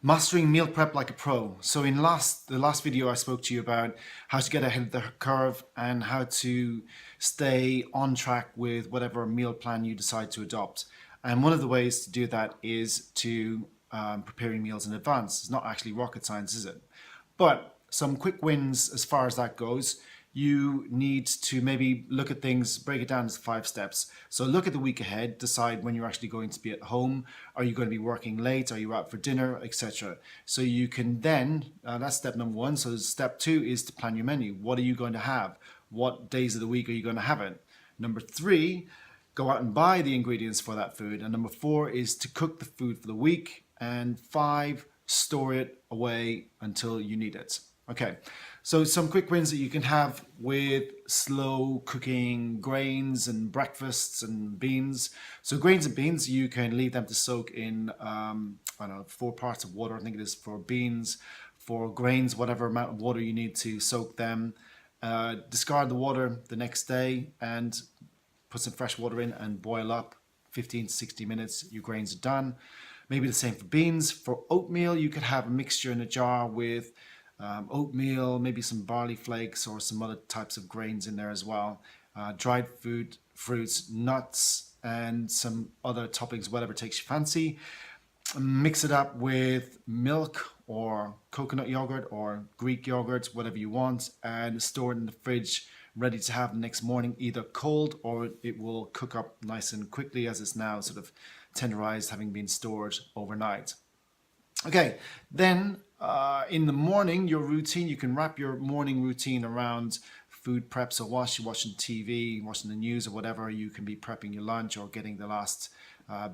Mastering meal prep like a pro. So in the last video I spoke to you about how to get ahead of the curve and how to stay on track with whatever meal plan you decide to adopt. And one of the ways to do that is to preparing meals in advance. It's not actually rocket science, is it? But some quick wins as far as that goes. You need to maybe look at things, break it down into 5 steps. So look at the week ahead, decide when you're actually going to be at home. Are you going to be working late? Are you out for dinner, etc.? So you can then, that's step number 1. So step 2 is to plan your menu. What are you going to have? What days of the week are you going to have it? Number 3, go out and buy the ingredients for that food. And number 4 is to cook the food for the week. And 5, store it away until you need it. Okay, so some quick wins that you can have with slow cooking grains and breakfasts and beans. So grains and beans, you can leave them to soak in, I don't know, 4 parts of water, I think it is for beans. For grains, whatever amount of water you need to soak them. Discard the water the next day and put some fresh water in and boil up 15 to 60 minutes. Your grains are done. Maybe the same for beans. For oatmeal, you could have a mixture in a jar with oatmeal, maybe some barley flakes or some other types of grains in there as well. Dried fruits, nuts, and some other toppings, whatever takes your fancy. Mix it up with milk or coconut yogurt or Greek yogurt, whatever you want, and store it in the fridge ready to have the next morning, either cold or it will cook up nice and quickly as it's now sort of tenderized, having been stored overnight. Okay, then in the morning, your routine, you can wrap your morning routine around food prep. So whilst you're watching TV, watching the news or whatever, you can be prepping your lunch or getting the last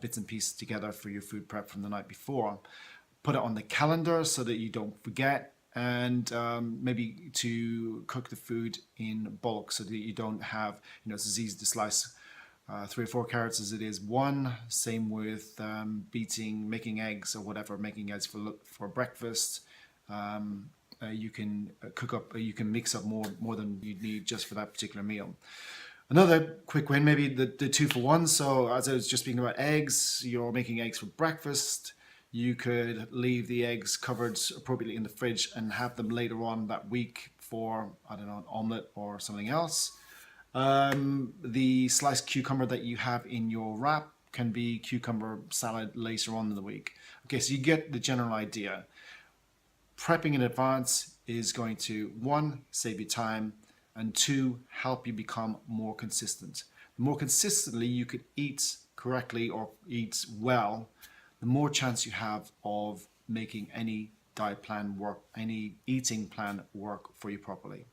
bits and pieces together for your food prep from the night before. Put it on the calendar so that you don't forget, and maybe to cook the food in bulk so that you don't have, it's as easy to slice 3 or 4 carrots as it is one. Same with making eggs or whatever, making eggs for breakfast. You can cook up, you can mix up more than you need just for that particular meal. Another quick win, maybe the 2 for 1. So as I was just speaking about eggs, you're making eggs for breakfast. You could leave the eggs covered appropriately in the fridge and have them later on that week for, I don't know, an omelette or something else. The sliced cucumber that you have in your wrap can be cucumber salad later on in the week. Okay, so you get the general idea. Prepping in advance is going to, 1, save you time, and 2, help you become more consistent. The more consistently you could eat correctly or eat well, the more chance you have of making any diet plan work, any eating plan work for you properly.